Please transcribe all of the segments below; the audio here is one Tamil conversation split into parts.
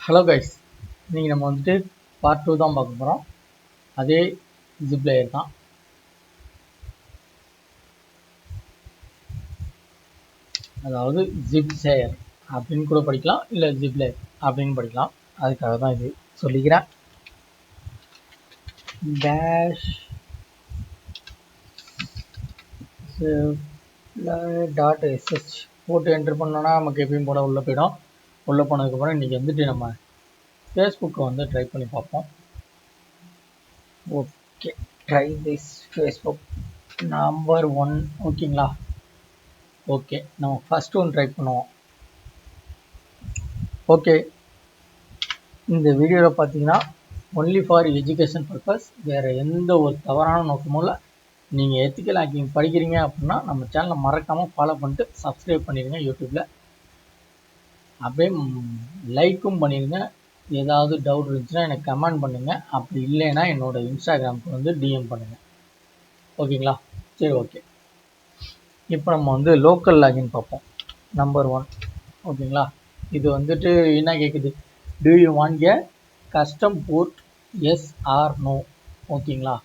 ஹலோ கைஸ், இன்றைக்கி நம்ம வந்துட்டு பார்ட் 2 தான் பார்க்க போகிறோம். அதே ஜிப் லேயர் தான். அதாவது ஜிப் லேயர் அப்படின்னு கூட படிக்கலாம், இல்லை ஜிப் லேயர் அப்படின்னு படிக்கலாம். அதுக்காக தான் இது சொல்லிக்கிறேன். -sh போட்டு என்டர் பண்ணோன்னா நமக்கு எப்பயும் போல உள்ளே போயிடும். உள்ளே போனதுக்கப்புறம் இன்றைக்கி வந்துட்டு நம்ம ஃபேஸ்புக்கை வந்து ட்ரை பண்ணி பார்ப்போம். Okay, try this Facebook number 1. ஓகேங்களா? ஓகே, நம்ம ஃபர்ஸ்ட் ஒன் ட்ரை பண்ணுவோம். ஓகே, இந்த வீடியோவில் பார்த்தீங்கன்னா ஒன்லி ஃபார் எஜுகேஷன் பர்பஸ், வேறு எந்த ஒரு தவறான நோக்கமும் இல்லை. நீங்கள் எத்திக்கல் ஹேக்கிங் படிக்கிறீங்க அப்படின்னா நம்ம சேனலை மறக்காமல் ஃபாலோ பண்ணிட்டு சப்ஸ்கிரைப் பண்ணிடுங்க யூடியூப்பில். அப்படியே லைக்கும் பண்ணிடுங்க. ஏதாவது டவுட் இருந்துச்சுன்னா எனக்கு கமெண்ட் பண்ணுங்கள். அப்படி இல்லைன்னா என்னோடய இன்ஸ்டாகிராமுக்கு வந்து டிஎம் பண்ணுங்கள். ஓகேங்களா? சரி, ஓகே. இப்போ நம்ம வந்து லோக்கல் லாகின் பார்ப்போம். நம்பர் 1. ஓகேங்களா? இது வந்துட்டு என்ன கேட்குது, do you want a custom port, yes or no? ஓகேங்களா?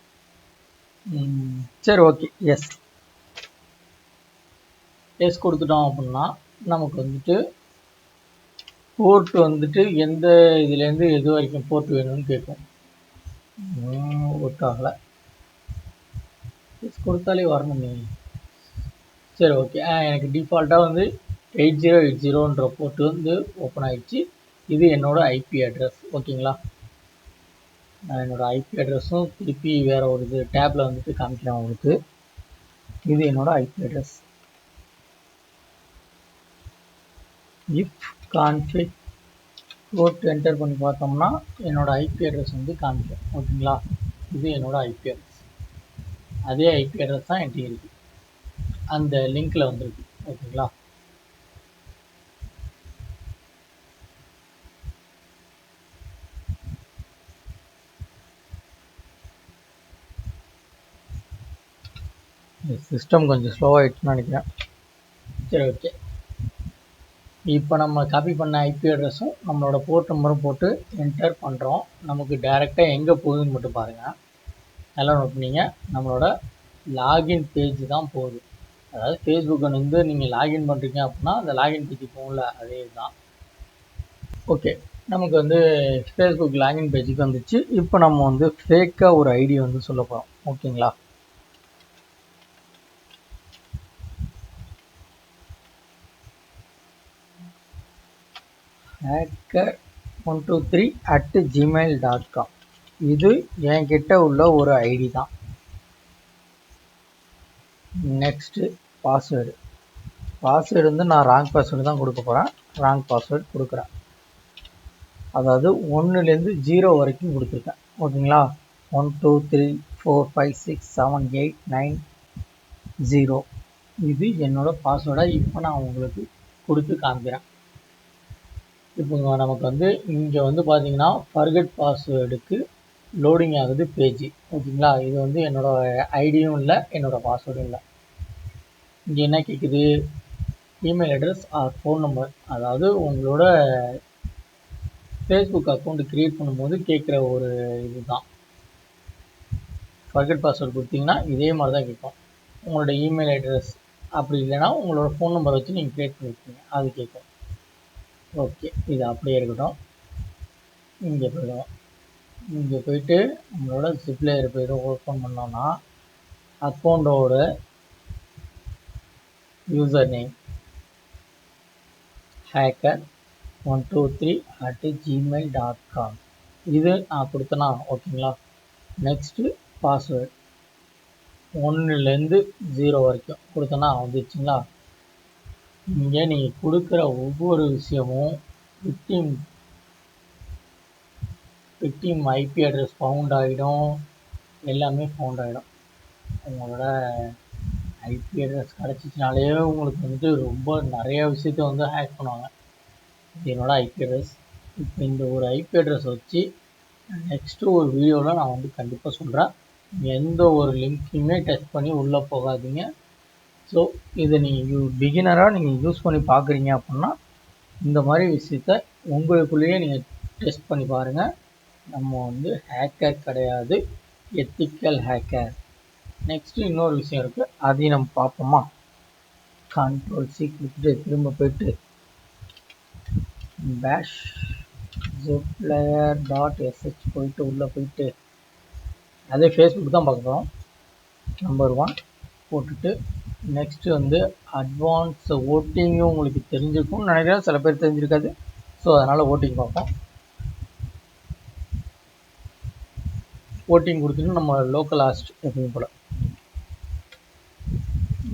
சரி, ஓகே, எஸ் கொடுத்துட்டோம் அப்படின்னா நமக்கு வந்துட்டு போர்ட் வந்துட்டு எந்த இதுலேருந்து எது வரைக்கும் போர்ட் வேணும்னு கேட்கும். ஒர்க் ஆகலை. எஸ் கொடுத்தாலே வரணுமே. சரி, ஓகே. எனக்கு டிஃபால்ட்டாக வந்து 8080ன்ற போர்ட் வந்து ஓப்பன் ஆகிடுச்சு. இது என்னோடய ஐபி அட்ரஸ். ஓகேங்களா? நான் என்னோடய ஐபி அட்ரஸும் திருப்பி வேறு ஒரு இது டேப்பில் வந்துட்டு காமிக்கிறேன் உங்களுக்கு. இது என்னோடய IP address. Ifconfig port enter பண்ணி பார்த்தோம்னா என்னோடய ஐபி அட்ரஸ் வந்து காமிக்கும். ஓகேங்களா? இது என்னோடய ஐபி அட்ரஸ். அதே ஐபி அட்ரஸ் தான் என்கிட்ட இருக்குது, அந்த லிங்க்கில் வந்துருக்கு. ஓகேங்களா? சிஸ்டம் கொஞ்சம் ஸ்லோவாகிடுச்சுன்னு நினைக்கிறேன். சரி, ஓகே. இப்போ நம்ம காப்பி பண்ண ஐபி அட்ரஸும் நம்மளோட போர்ட் நம்பரும் போட்டு என்டர் பண்ணுறோம். நமக்கு டைரெக்டாக எங்கே போகுதுன்னு மட்டும் பாருங்கள். நல்லா நோட் பண்ணிங்க, நம்மளோட லாகின் பேஜ் தான் போகுது. அதாவது ஃபேஸ்புக்கை வந்து நீங்கள் லாகின் பண்ணுறீங்க அப்படின்னா அந்த லாகின் பேஜ் போகல, அதே தான். ஓகே, நமக்கு வந்து ஃபேஸ்புக் லாகின் பேஜுக்கு வந்துச்சு. இப்போ நம்ம வந்து ஃபேக்காக ஒரு ஐடி வந்து சொல்ல போகிறோம். ஓகேங்களா? hacker123@gmail.com. இது என்கிட்ட உள்ள ஒரு ஐடி தான். நெக்ஸ்ட்டு பாஸ்வேர்டு வந்து நான் ராங் பாஸ்வேர்டு தான் கொடுக்க போகிறேன். ராங் பாஸ்வேர்டு கொடுக்குறேன். அதாவது 1லேருந்து 0 வரைக்கும் கொடுத்துருக்கேன். ஓகேங்களா? 1 2 3 4 5 6 7 8 9 0. இது என்னோடய பாஸ்வேர்டாக இப்போ நான் உங்களுக்கு கொடுத்து காமிக்கிறேன். இப்போ நமக்கு வந்து இங்கே வந்து பார்த்தீங்கன்னா ஃபர்கட் பாஸ்வேர்டுக்கு லோடிங் ஆகுது பேஜ். ஓகேங்களா? இது வந்து என்னோடய ஐடியும் இல்லை, என்னோடய பாஸ்வேர்டும் இல்லை. இங்கே என்ன கேட்குது, email address or phone number. அதாவது உங்களோட ஃபேஸ்புக் அக்கௌண்ட் க்ரியேட் பண்ணும்போது கேட்குற ஒரு இது தான். ஃபர்கட் பாஸ்வேர்டு கொடுத்தீங்கன்னா இதே மாதிரி தான் கேட்கும். உங்களோட இமெயில் அட்ரஸ் அப்படி இல்லைன்னா உங்களோட ஃபோன் நம்பரை வச்சு நீங்கள் க்ரியேட் பண்ணியிருக்கீங்க, அது கேட்கும். ஓகே, இது அப்படியே இருக்கட்டும். இங்கே போய்டுவோம். இங்கே போயிட்டு நம்மளோட ஜிப் லேயர் போய்ட்டு ஓப்பன் பண்ணோன்னா அக்கௌண்ட்டோட யூசர் நேம் hacker123@gmail.com. இது நான் கொடுத்தேன்னா ஓகேங்களா? நெக்ஸ்ட்டு பாஸ்வேர்டு 1லேருந்து 0 வரைக்கும் கொடுத்தேன்னா வந்துச்சுங்களா? இங்கே நீங்கள் கொடுக்குற ஒவ்வொரு விஷயமும் விக்டிம் ஐபி அட்ரஸ் ஃபவுண்ட் ஆகிடும், எல்லாமே ஃபவுண்ட் ஆகிடும். உங்களோட ஐபி அட்ரஸ் கிடச்சிச்சினாலே உங்களுக்கு வந்துட்டு ரொம்ப நிறைய விஷயத்த வந்து ஹேக் பண்ணுவாங்க. இது என்னோடய ஐபி அட்ரஸ். இப்போ இந்த ஒரு ஐபி அட்ரஸ் வச்சு நெக்ஸ்ட்டு ஒரு வீடியோவில் நான் வந்து கண்டிப்பாக சொல்கிறேன். எந்த ஒரு லிங்க்கையுமே டச் பண்ணி உள்ளே போகாதீங்க. ஸோ இதை நீங்கள் பிகினராக நீங்கள் யூஸ் பண்ணி பார்க்குறீங்க அப்படின்னா இந்த மாதிரி விஷயத்த உங்களுக்குள்ளேயே நீங்கள் டெஸ்ட் பண்ணி பாருங்கள். நம்ம வந்து ஹேக்கர் கிடையாது, எத்திக்கல் ஹேக்கர். நெக்ஸ்ட்டு இன்னொரு விஷயம் இருக்குது, அதையும் நம்ம பார்ப்போமா. Ctrl+C கொடுத்துட்டு திரும்ப போயிட்டு பேஷ் zipplayer.sh போயிட்டு உள்ளே போயிட்டு அதே ஃபேஸ்புக் தான் பார்க்க போகிறோம். நம்பர் 1 போட்டுட்டு நெக்ஸ்ட்டு வந்து அட்வான்ஸ் ஓட்டிங்கும் உங்களுக்கு தெரிஞ்சிருக்கும்னு நினைக்கிறேன், சில பேர் தெரிஞ்சிருக்காது. ஸோ அதனால் ஓட்டிங் பார்ப்போம். ஓட்டிங் கொடுத்துட்டு நம்ம லோக்கல் ஹாஸ்ட் எப்பயும் போல்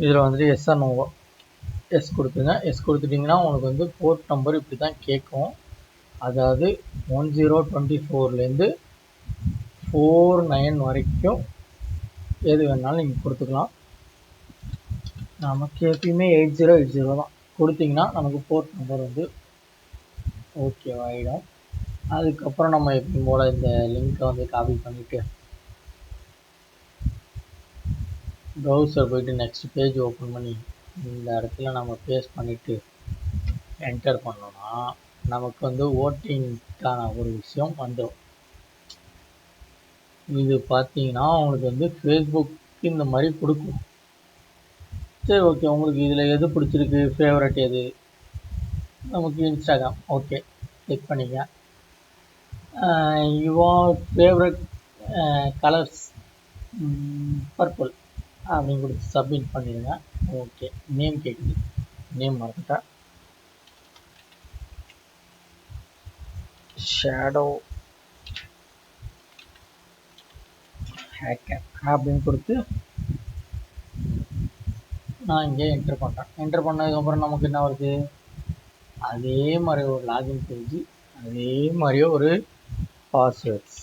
இதில் வந்துட்டு எஸ் ஆர் நோவோ எஸ் கொடுத்துங்க. எஸ் கொடுத்துட்டிங்கன்னா உங்களுக்கு வந்து போர்ட் நம்பர் இப்படி தான் கேட்கும். அதாவது 1024லேருந்து 49 வரைக்கும் எது வேணாலும் நீங்கள் கொடுத்துக்கலாம். நமக்கு எப்பயுமே 8080 தான் கொடுத்தீங்கன்னா நமக்கு போர்ட் நம்பர் வந்து ஓகேவாகிடும். அதுக்கப்புறம் நம்ம எப்பயும் போல் இந்த லிங்க்கை வந்து காப்பி பண்ணிவிட்டு ப்ரௌசர் போயிட்டு நெக்ஸ்ட் பேஜ் ஓப்பன் பண்ணி இந்த இடத்துல நம்ம பேஸ்ட் பண்ணிவிட்டு என்டர் பண்ணோன்னா நமக்கு வந்து ஓட்டிங்க்கான ஒரு விஷயம் வந்துடும். இது பார்த்தீங்கன்னா உங்களுக்கு வந்து ஃபேஸ்புக் இந்த மாதிரி கொடுக்கும். சரி, ஓகே, உங்களுக்கு இதில் எது பிடிச்சிருக்கு, ஃபேவரட் எது, நமக்கு இன்ஸ்டாகிராம் ஓகே கிளிக் பண்ணிக்க. யுவர் ஃபேவரட் கலர்ஸ் பர்பிள் அப்படின்னு கொடுத்து சப்மிட் பண்ணிடுங்க. ஓகே, நேம் கேட்குது, நேம் மறந்துட்டேன். ஷேடோ ஹேக்கர் அப்படின்னு கொடுத்து நான் இங்கே என்டர் பண்ணுறேன். என்டர் பண்ணதுக்கப்புறம் நமக்கு என்ன வருது, அதே மாதிரி ஒரு லாகின் பேஜ், அதே மாதிரியே ஒரு பாஸ்வேர்ட்ஸ்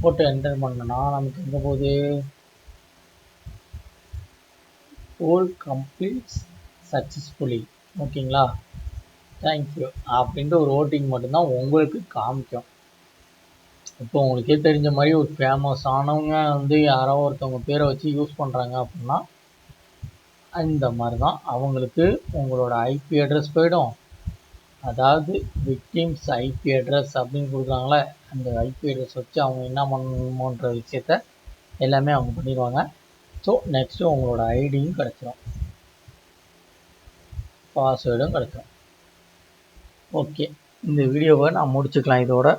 போட்டு என்டர் பண்ணோன்னா நமக்கு எங்கே போகுது, போல் கம்ப்ளீட்ஸ் சக்ஸஸ்ஃபுல்லி. ஓகேங்களா, தேங்க்யூ அப்படின்ட்டு ஒரு ஓட்டிங் மட்டும்தான் உங்களுக்கு காமிக்கும். இப்போ உங்களுக்கே தெரிஞ்ச மாதிரி ஒரு ஃபேமஸானவங்க வந்து யாரோ ஒருத்தவங்க பேரை வச்சு யூஸ் பண்ணுறாங்க அப்படின்னா இந்த மாதிரி தான் அவங்களுக்கு உங்களோட ஐபி அட்ரஸ் போயிடும். அதாவது விக்டிம்ஸ் ஐபி அட்ரஸ் அப்படின்னு கொடுக்குறாங்களே, அந்த ஐபி அட்ரஸ் வச்சு அவங்க என்ன பண்ணணுமோன்ற விஷயத்த எல்லாமே அவங்க பண்ணிடுவாங்க. ஸோ நெக்ஸ்ட்டு உங்களோட ஐடியும் கிடச்சிடும், பாஸ்வேர்டும் கிடச்சிடும். ஓகே, இந்த வீடியோவை நான் முடிச்சுக்கலாம் இதோட.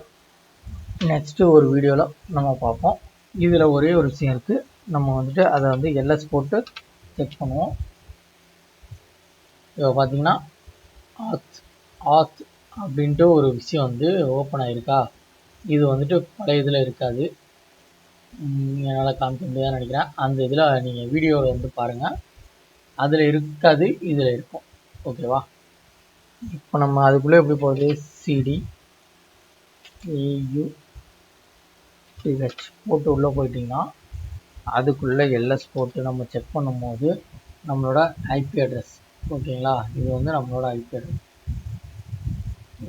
நெக்ஸ்ட்டு ஒரு வீடியோவில் நம்ம பார்ப்போம். இதில் ஒரே ஒரு விஷயம் இருக்குது, நம்ம வந்துட்டு அதை வந்து எல்எஸ் போட்டு செக் பண்ணுவோம். இப்போ பார்த்தீங்கன்னா ஆத் அப்படின்ட்டு ஒரு விஷயம் வந்து ஓப்பன் ஆகிருக்கா. இது வந்துட்டு பழைய இதில் இருக்காது, என்னால் காமிக்க முடியாதுன்னு நினைக்கிறேன். அந்த இதில் நீங்கள் வீடியோவில் வந்து பாருங்கள், அதில் இருக்காது, இதில் இருக்கும். ஓகேவா, இப்போ நம்ம அதுக்குள்ளே எப்படி போகுது, சிடி AUTH போட்டு உள்ளே போயிட்டிங்கன்னா அதுக்குள்ளே எல்எஸ் போட்டு நம்ம செக் பண்ணும்போது நம்மளோட ஐபி அட்ரஸ், ஓகேங்களா, இது வந்து நம்மளோட ஐபி அட்ரஸ்,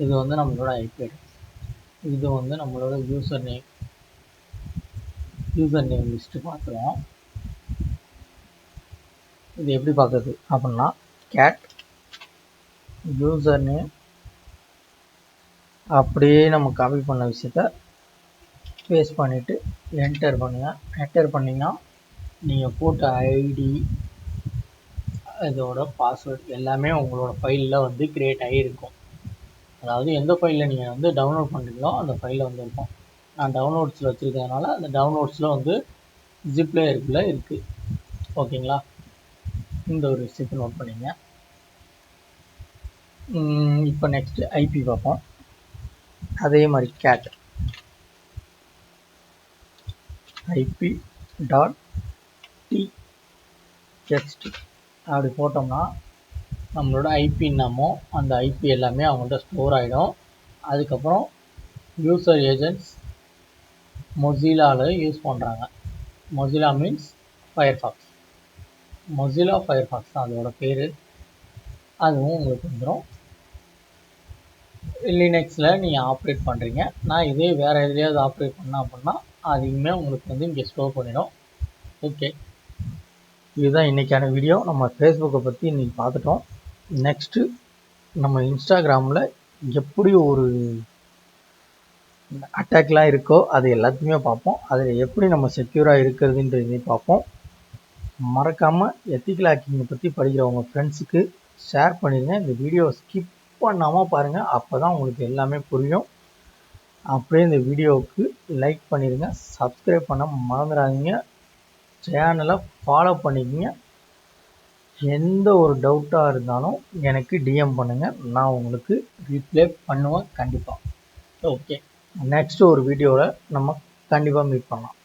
இது வந்து நம்மளோட ஐபி அட்ரஸ், இது வந்து நம்மளோட யூசர் நேம் லிஸ்ட்டு பார்க்குறோம். இது எப்படி பார்க்குறது அப்படின்னா, கேட் யூசர் நேம் அப்படியே நம்ம காப்பி பண்ண விஷயத்த பேஸ்ட் பண்ணிவிட்டு என்டர் பண்ணுங்கள். என்டர் பண்ணிங்கன்னா நீங்கள் போட்ட ஐடி இதோட பாஸ்வேர்ட் எல்லாமே உங்களோட ஃபைலில் வந்து க்ரியேட் ஆகியிருக்கும். அதாவது எந்த ஃபைலில் நீங்கள் வந்து டவுன்லோட் பண்ணுறீங்களோ அந்த ஃபைலில் வந்து இருக்கும். நான் டவுன்லோட்ஸில் வச்சுருக்கிறதுனால அந்த டவுன்லோட்ஸில் வந்து ஜிப்லேயருக்குள்ளே இருக்குது. ஓகேங்களா, இந்த ஒரு விஷயத்தை நோட் பண்ணிங்க. இப்போ நெக்ஸ்ட்டு ஐபி பார்ப்போம். அதே மாதிரி கேட் IP.txt அப்படி போட்டோம்னா நம்மளோட ஐபி என்னமோ அந்த ஐபி எல்லாமே அவங்கள்ட்ட ஸ்டோர் ஆகிடும். அதுக்கப்புறம் யூசர் ஏஜென்ட்ஸ் மொசிலாவில் யூஸ் பண்ணுறாங்க. Mozilla means Firefox, Mozilla Firefox தான் அதோட பேர். அதுவும் உங்களுக்கு வந்துடும். லினக்ஸில் நீங்கள் ஆப்ரேட் பண்ணுறீங்க, நான் இதே வேறு எதுலையாவது ஆப்ரேட் பண்ணேன் அப்படின்னா அதையுமே உங்களுக்கு வந்து இங்கே ஸ்டோர் பண்ணிடும். ஓகே, இதுதான் இன்றைக்கான வீடியோ. நம்ம ஃபேஸ்புக்கை பற்றி இன்றைக்கி பார்த்துட்டோம். நெக்ஸ்ட்டு நம்ம இன்ஸ்டாகிராமில் எப்படி ஒரு அட்டாக்லாம் இருக்கோ அது எல்லாத்தையுமே பார்ப்போம். அதில் எப்படி நம்ம செக்யூராக இருக்கிறதுன்றதையும் பார்ப்போம். மறக்காமல் எத்திக்கல் ஹேக்கிங்கை பற்றி படிக்கிற உங்கள் ஃப்ரெண்ட்ஸுக்கு ஷேர் பண்ணிடுங்க. இந்த வீடியோவை ஸ்கிப் பண்ணாமல் பாருங்கள், அப்போ தான் உங்களுக்கு எல்லாமே புரியும். அப்படியே இந்த வீடியோவுக்கு லைக் பண்ணிடுங்க, சப்ஸ்கிரைப் பண்ண மறந்துடாதீங்க, சேனலை ஃபாலோ பண்ணிக்கங்க. எந்த ஒரு டவுட்டாக இருந்தாலும் எனக்கு டிஎம் பண்ணுங்கள், நான் உங்களுக்கு ரிப்ளை பண்ணுவேன் கண்டிப்பாக. ஓகே, நெக்ஸ்ட் ஒரு வீடியோவில் நம்ம கண்டிப்பாக மீட் பண்ணலாம்.